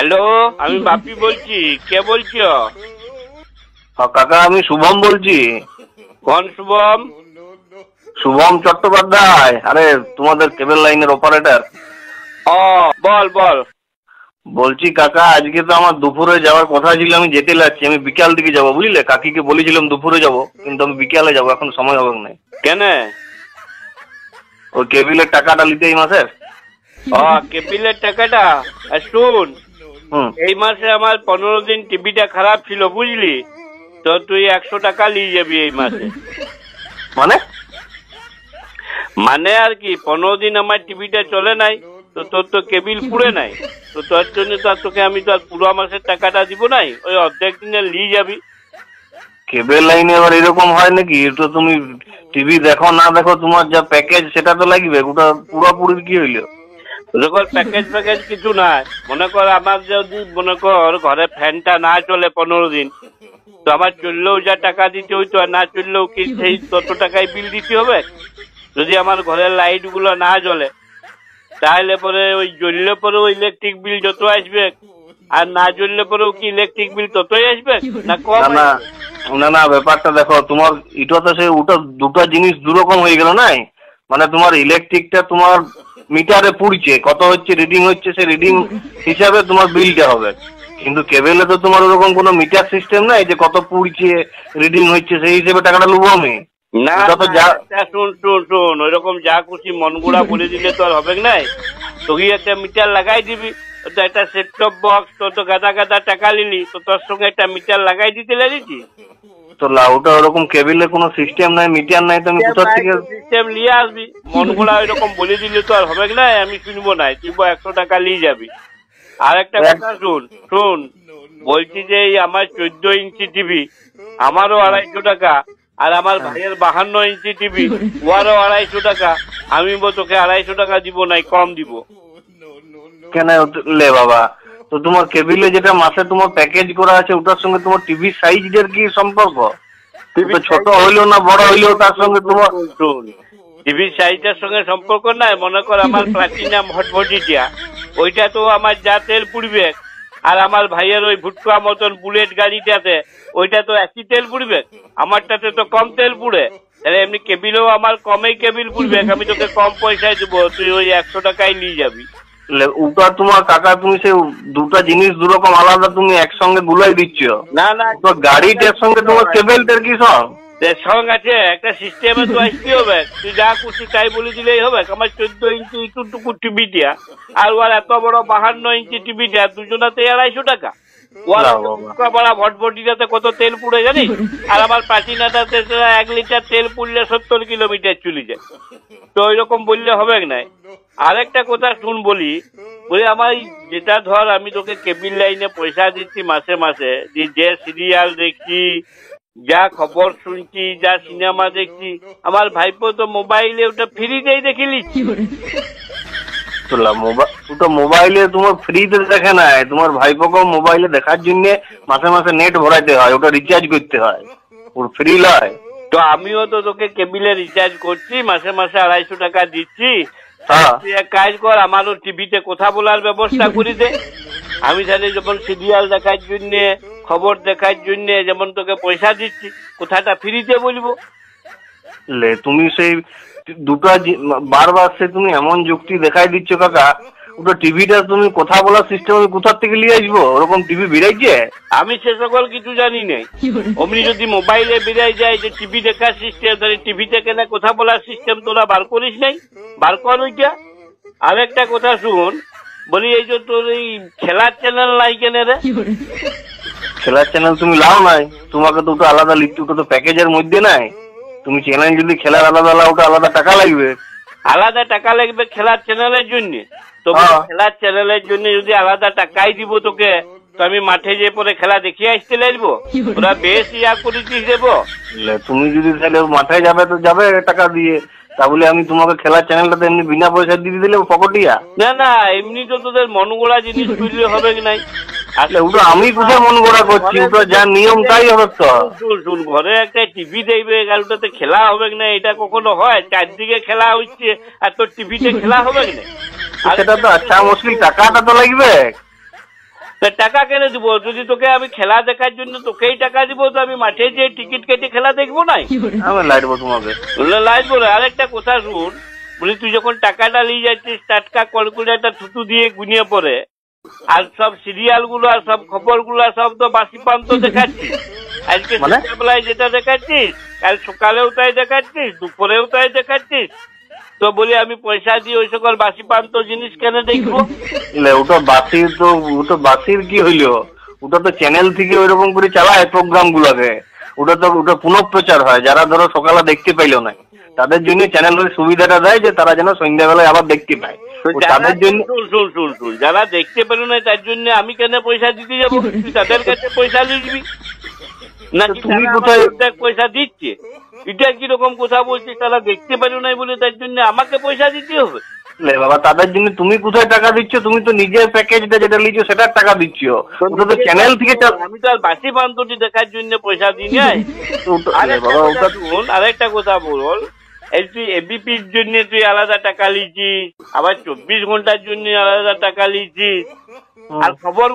Hello, আমি বাপি বলছি। কে বলছো? কাকা আমি শুভম বলছি। কোন শুভম? শুভম চট্টোপাধ্যায়, আরে তোমাদের কেবল লাইনের অপারেটর। ও বল বল। বলছি কাকা, আজকে তো আমার দুপুরে যাওয়ার কথা ছিল, আমি যেতে লাগছি। আমি বিকাল দিকে যাবো, বুঝলে? কাকিকে বলেছিলাম দুপুরে যাব, কিন্তু আমি বিকালে যাবো, এখন সময় হবে না। কেন? ওই কেবিলের টাকাটা নিতে এই মাসের। কেবিলের টাকাটা শুন, এই মাসে আমার 15 দিন টিভিটা খারাপ ছিল, বুঝলি? তো তুই 100 টাকা নিয়ে যাবি এই মাসে। মানে আর কি, 15 দিন আমার টিভিটা চলে নাই, তো তোর তো কেবিল পুড়ে নাই, তো তোর জন্য তো তোকে আমি তো আর পুরো মাসের টাকাটা দিব নাই, ওই অর্ধেক দিনে নিয়ে যাবি। কেবল লাইনে এবার এরকম হয় নাকি? তো তুমি টিভি দেখো না দেখো, তোমার যা প্যাকেজ সেটা তো লাগবে। ওটা পুরোপুরি কি হইলো? প্যাকেজ প্যাকেজ কিছু নাই। মনে কর আমার যদি মনে কর ঘরে ফ্যানটা না চলে 15 দিন, তো আমার চললেও যা টাকা দিতে হইতো, আর না চললেও কি সেই তত টাকায় বিল দিতে হবে। যদি আমার ঘরের লাইট গুলো না জ্বলে, তাহলে পরে ওই জ্বললে পরেও ইলেকট্রিক বিল যত আসবে, আর না জ্বললে পরেও কি ইলেকট্রিক বিল ততই আসবে না কম? না না, ব্যাপারটা দেখো, তোমার এটা তো সে ওটা দুটো জিনিস দুরকম হয়ে গেল নাই। মানে তোমার ইলেকট্রিকটা তোমার মিটারে পুড়ছে, কত হচ্ছে রিডিং হচ্ছে, সে রিডিং হিসাবে তোমার বিলটা হবে। কিন্তু কেবেলে তো তোমার ওরকম কোনো মিটার সিস্টেম নাই যে কত পুড়ছে রিডিং হচ্ছে সেই হিসেবে টাকাটা নেবো আমি। না শুন শুন শুন, ওইরকম যা খুশি মনগুড়া বলে দিলে তো আর হবে নাই। তুই একটা মিটার লাগাই দিবি, তো একটা সেট টপ বক্স, তো তো গাদা গাদা টাকা নিলি, তো তোর সঙ্গে একটা মিটার লাগাই দিতে লেগেছি। তো ওটা ওরকম কেবিলে কোনো সিস্টেম নাই, মিটার নাই, তো আমি কোথা থেকে সিস্টেম নিয়ে আসবি? মনগুড়া ওইরকম বলে দিলে তো আর হবে না, আমি শুনবো না। তুই 100 টাকা নিয়ে যাবি। আর একটা কথা শুন শুন, বলছি যে আমার 14 ইঞ্চি টিভি, আমারও 250 টাকা, আর আমার ভাইয়ের 52 ইঞ্চি টিভি, ওয়ারও 250 টাকা। আমি তোকে 250 টাকা দিব নাই, কম দিব। কেন লে বাবা? তো তোমার কেবিলে যেটা মাসে তোমার প্যাকেজ করা আছে, ওটার সঙ্গে তোমার টিভি সাইজের কি সম্পর্ক? টিভি ছোট হইলেও না বড় হইলেও তার সঙ্গে তোমার টিভি সাইজের সঙ্গে সম্পর্ক নাই। মনে কর আমার প্লাটিনাম হটভটিটা, ওইটা তো আমার যা তেল পুড়বে, আর আমার ভাইয়ের ওই ভুটকা মতন বুলেট গাড়িটাতে ওইটা তো একই তেল পুড়বে, আমারটাতে তো কম তেল পুড়ে। তাহলে এমনি কেবিলেও আমার কমেই কেবিল পুড়বে, আমি তোকে কম পয়সায় দেবো, তুই ওই 100 টাকায় নিয়ে যাবি। ওটা তোমার কাকা, তুমি সে দুটা জিনিস দুরকম আলাদা তুমি একসঙ্গে গুলাই দিচ্ছ। না না, গাড়িটার সঙ্গে তোমার কেবেলটার কি সব সঙ্গ আছে? একটা সিস্টেমে তো আসতে হবে, তুই যা খুশি তাই বলে দিলেই হবে। আমার 14 ইঞ্চি টুকটুকু টিভিটা আর ওর এত বড় 52 ইঞ্চি টিভিটা, দুজনাতে 250 টাকা। ভটভটিটাতে কত তেল পুড়ে জানিস? আর আমার প্লাটিনাটাতে 1 লিটার তেল পুড়লে 70 কিলোমিটার চলে যায়। তো ওইরকম বললে হবে নাই। আরেকটা কথা শুন বলি, আমার যেটা ধর আমি তোকে কেবিল লাইনে পয়সা দিচ্ছি মাসে মাসে, যে সিরিয়াল দেখছি, যা খবর শুনছি, যা সিনেমা দেখছি, আমার ভাইপো তো মোবাইলে ওটা ফ্রিতেই দেখে নিচ্ছি। ওটা মোবাইলে তোমার ফ্রিতে দেখে নাই, তোমার ভাইপোকেও মোবাইলে দেখার জন্য মাসে মাসে নেট ভরাইতে হয়, ওটা রিচার্জ করতে হয়, ওর ফ্রি নয়। তো আমিও তো তোকে কেবিলে রিচার্জ করছি, মাসে মাসে 250 টাকা দিচ্ছি। তুই এক কাজ কর, আমারও টিভিতে কথা বলার ব্যবস্থা করে দে। আমি তাহলে যখন সিরিয়াল দেখার জন্য, খবর দেখার জন্য যেমন তোকে পয়সা দিচ্ছি, কথাটা ফ্রিতে বলবো। তুমি সেই দুটা বারবার সে তুমি এমন যুক্তি দেখাই দিচ্ছ কাকা, ওটা টিভিটা তুমি কথা বলার সিস্টেম কোথা থেকে নিয়ে আসবো? ওরকম টিভি বেরাইছে? আমি সে সকল কিছু জানি নাই। অমনি যদি মোবাইলে বেরাই যায় যে টিভি দেখার সিস্টেম, তাহলে টিভিতে কেন কথা বলার সিস্টেম তোরা বার করিস নাই? বার কর ওইটা। আরেকটা কথা শুন বলি, এই যে তোর এই খেলার চ্যানেল নাই কেন রে? খেলার চ্যানেল তুমি লাও নাই, তোমাকে তো ওটা আলাদা লিখতে, ওটা তো প্যাকেজের মধ্যে নাই। তুমি চ্যানেল যদি খেলার আলাদা লাও, ওটা আলাদা টাকা লাগবে। আলাদা টাকা লাগবে খেলার চ্যানেলের জন্য? তো খেলার চ্যানেলের জন্য যদি আলাদা টাকাই দিব তোকে, তো আমি মাঠে যে পরে খেলা দেখিয়ে আসতে লাগবো? ওরা বেশ ইয়া করেছিস দেবো। তুমি যদি তাহলে মাঠে যাবে তো যাবে টাকা দিয়ে, তাহলে আমি তোমাকে খেলার চ্যানেলটাতে এমনি বিনা পয়সা দিয়ে দিলে পকেটিয়া? না না, এমনি তো তোদের মন গড়া জিনিস তুললে হবে নাই। আসলে ওটা আমি কোথায় মন গড়া করছি, ওটা যা নিয়ম তাই হবে। তো শুন, ঘরে একটা টিভি দেখবে, ওটাতে খেলা হবে না, এটা কখনো হয়? চারদিকে খেলা হচ্ছে আর তোর টিভিতে খেলা হবে না? সেটা তো আচ্ছা মুশকিল, টাকাটা তো লাগবে। টাকা কেন দিব? যদি তোকে আমি খেলা দেখার জন্য তোকেই টাকা দিব, তো আমি মাঠে যে টিকিট কেটে খেলা দেখবো নাই? আমি লাইটবো তোমাকে। লাইটবো না। আরেকটা কথা শুন, বলি তুই যখন টাকাটা নিয়ে যাচ্ছিস টাটকা ক্যালকুলেটর থুতু দিয়ে গুনিয়ে পড়ে, আর সব সিরিয়াল গুলো আর সব খবর গুলো সব তো বাসি পান্ত দেখাচ্ছিস। আজকে সন্ধ্যাবেলায় যেটা দেখাচ্ছিস, কাল সকালেও তাই দেখাচ্ছিস, দুপুরেও তাই দেখাচ্ছিস। তো বলি আমি পয়সা দিয়ে ওই সকল বাসি পান্ত জিনিস কেন দেখবো? ওটা বাসির তো, ওটা বাসির কি হইলো? ওটা তো চ্যানেল থেকে ওইরকম করে চালায় প্রোগ্রাম গুলাকে। ওটা পুনঃপ্রচার হয়। যারা ধরো সকালে দেখতে পাইলো না, তাদের জন্য চ্যানেল ওই সুবিধাটা দেয় যে তারা যেন সন্ধ্যাবেলায় আবার দেখতে পায়। তাদের জন্য শুন, যারা দেখতে পেল না তার জন্য আমি কেন পয়সা দিতে যাবো? তুই তাদের কাছে পয়সা নিবি নাকি? তুমি কোথায় পয়সা দিচ্ছে? এটা কিরকম কথা বলছিস? তারা দেখতে পেল নাই বলে তার জন্য আমাকে পয়সা দিতে হবে? বাবা, তাদের জন্য তুমি কোথায় টাকা দিচ্ছ? তুমি তো নিজের প্যাকেজটা যেটা লিখছো সেটার টাকা দিচ্ছ। ওটা তো চ্যানেল থেকে। আমি তো আর বাসি পান্তটি দেখার জন্য পয়সা দিই নাই। আরেকটা কথা বল, এই তুই এবিপির জন্য তুই আলাদা টাকা লিখিস, আবার 24 ঘন্টার জন্য আলাদা টাকা লিখিস, আর খবর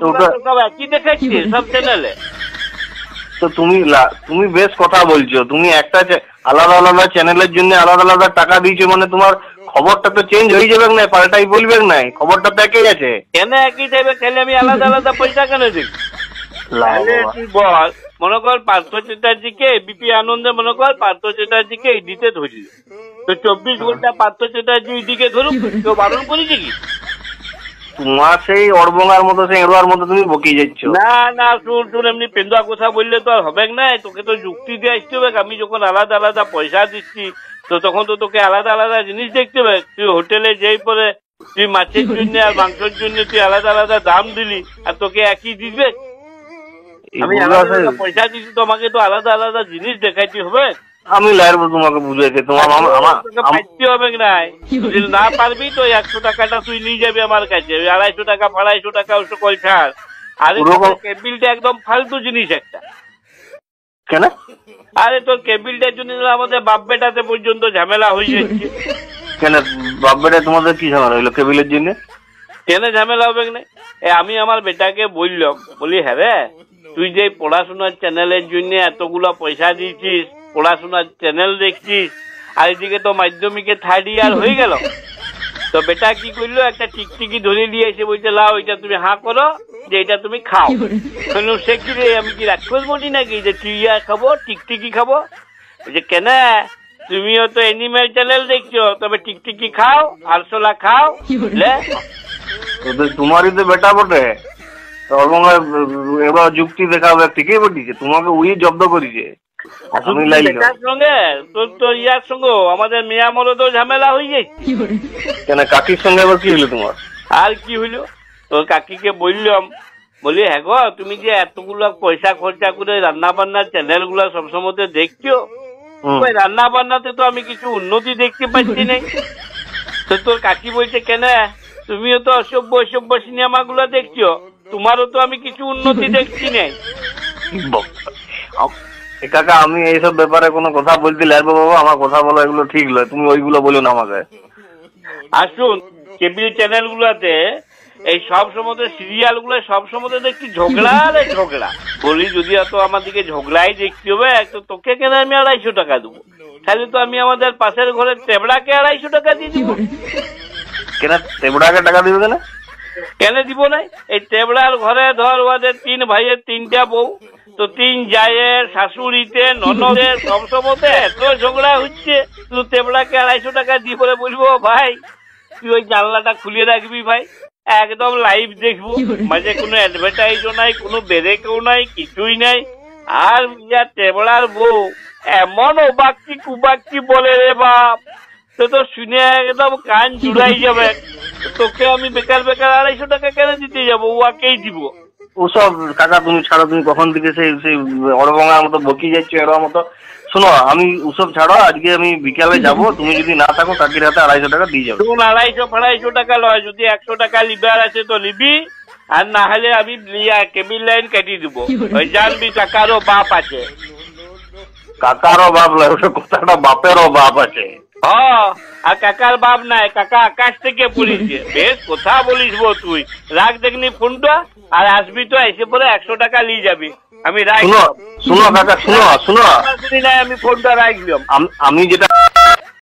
সব একই দেখাচ্ছিস সব চ্যানেলে। তো তুমি বেশ কথা বলছো। তুমি একটা আলাদা আলাদা চ্যানেলের জন্য আলাদা আলাদা টাকা দিয়েছো, মানে তোমার খবরটা তো চেঞ্জ হয়ে যাবে না, পাল্টাই বলবে না, খবরটা তো একই আছে। কেন একই যাবে? তাহলে আমি আলাদা আলাদা পয়সা কেন দিই? তুই বল, মনে কর পার্থ চ্যাটার্জিকে এবিপি আনন্দে মনে কর পার্থ চ্যাটার্জিকে ইডিতে ধরলি, তো 24 ঘন্টা পার্থ চ্যাটার্জি ইডিকে ধরুক, কেউ বারণ করেছে কি? তোমার সেই অড়বঙ্গার মতো, সেই এড়োয়ার মতো তুমি বকিয়ে যাচ্ছ। না শুন, এমনি পেন্দুয়া কথা বললে তো আর হবে না। তোকে তো যুক্তি দিয়ে আসতে হবে। আমি যখন আলাদা আলাদা পয়সা দিচ্ছি, তো তখন তো তোকে আলাদা আলাদা জিনিস দেখতে হবে। তুই হোটেলে যেই পরে তুই মাছের জন্য আর মাংসের জন্য তুই আলাদা আলাদা দাম দিলি, আর তোকে একই দিবে? আমি আলাদা আলাদা পয়সা দিচ্ছি, তোমাকে তো আলাদা আলাদা জিনিস দেখাইতে হবে। আমি লাইরবো তোমাকে বুঝাইতে, তোমার পাইতে হবে নাই। যদি না পারবি তো 100 টাকাটা তুই নিয়ে যাবি আমার কাছে। 250 টাকা 250 টাকা ওসব কল ছাড়। আর কেবিলটা একদম ফালতু জিনিস একটা। কেন? আরে তোর কেবিলটার জন্য আমাদের বাপ বেটাতে পর্যন্ত ঝামেলা হয়ে যাচ্ছে। কেন বাপ বেটা তোমাদের কি ঝামেলা হইলো কেবিলের জন্য? কেন ঝামেলা হবে না? আমি আমার বেটাকে বললাম, বলি হ্যাঁ রে, তুই যে পড়াশোনার চ্যানেলের জন্য এতগুলা পয়সা দিচ্ছিস, পড়াশোনার চ্যানেল দেখছিস, আর এদিকে তো মাধ্যমিকে 3rd ইয়ার হয়ে গেল। তো বেটা কি করলো, একটা টিকটিকি ধরে নিয়ে এসে বলছে লাও এটা তুমি হাঁ করো, যে এটা তুমি খাও। সে কি রে, আমি কি রাক্ষস বলি নাকি যে টিয়া খাবো, টিকটিকি খাবো? বলছে কেন, তুমিও তো অ্যানিমেল চ্যানেল দেখছো, তবে টিকটিকি খাও, আরশোলা খাও। তোমারই তো বেটা বটে, এবার যুক্তি দেখাবে, ঠিকই বটিছে, তোমাকে উই জব্দ করেছে। সঙ্গে তোর ইয়ার সঙ্গে আমাদের মেয়া মরদও ঝামেলা হয়ে যায়। কেন কাকির সঙ্গে আবার কি হইলো তোমার? আর কি হইলো, তোর কাকিকে বললাম, বলি হ্যাঁ গো, তুমি যে এতগুলো পয়সা খরচা করে রান্না বান্নার চ্যানেল গুলা সবসময় দেখছো, রান্না বান্নাতে তো আমি কিছু উন্নতি দেখতে পাচ্ছি না। তো তোর কাকি বলছে কেন, তুমিও তো অসভ্য সিনেমা গুলা দেখছো, তোমারও তো আমি কিছু উন্নতি দেখছি নাই। কাকা আমি এইসব ব্যাপারে কোনো কথা বলতে লাগবো বাবা, আমার কথা বলা এগুলো ঠিক নয়, তুমি ওইগুলো বলো না আমাকে। আসুন, কেবিল চ্যানেল গুলাতে এই সব সময় সিরিয়াল গুলো সব সময় দেখছি ঝগড়া। বলি যদি এত আমার দিকে ঝগড়াই দেখতে হবে, তো তোকে কেন আমি 250 টাকা দেবো? তাহলে তো আমি আমাদের পাশের ঘরের টেবড়াকে 250 টাকা দিয়ে দিব। কেন টেবড়াকে টাকা দিবে কেন? কেন দিব না? এই টেবড়ার ঘরে ধর ওদের 3 ভাইয়ের 3টা বউ, তো 3 জায়ের, শাশুড়িতে, ননদের সব সময় এত ঝগড়া হচ্ছে, তুই টেবড়াকে 250 টাকা দিয়ে বলে বলবো ভাই তুই ওই জানলাটা খুলে রাখবি ভাই, একদম লাইভ দেখবো, মাঝে কোনো অ্যাডভার্টাইজও নাই, কোনো বেরেকেও নাই, কিছুই নাই। আর টেবড়ার বউ এমন অবাক্তি কুবাক্তি বলে রে বাপ, তো শুনে একদম কান জুড়াই যাবে। তোকে আমি বেকার 250 টাকা কেন দিতে যাবো, ওকেই দিব। ওসব কাকা তুমি ছাড়ো, তুমি কখন থেকে সেই অড়বঙ্গার মতো বকি যাচ্ছ এর মতো। শোনো, আমি ওসব ছাড়ো, আজকে আমি বিকালে যাবো, তুমি যদি না থাকো কাকির হাতে 250 টাকা দিয়ে যাবো। 250 টাকা লয়, যদি 100 টাকা লিবার আছে তো নিবি, আর না হলে আমি কেবিল লাইন কাটিয়ে দিব। ওই জানবি কাকারও বাপ আছে। কাকারও বাপ লয়, কথাটা বাপেরও বাপ আছে। আর কাকার বাপ নাই, কাকা আকাশ থেকে পড়েছে। বেশ কথা বলিস গো তুই, রাখ দেখনি ফোনটা, আর আসবি তো এসে পরে 100 টাকা নিয়ে যাবি। আমি রাখলাম। শুনো কাকা, শুনো নাই, আমি ফোনটা রাখলাম। আমি যেটা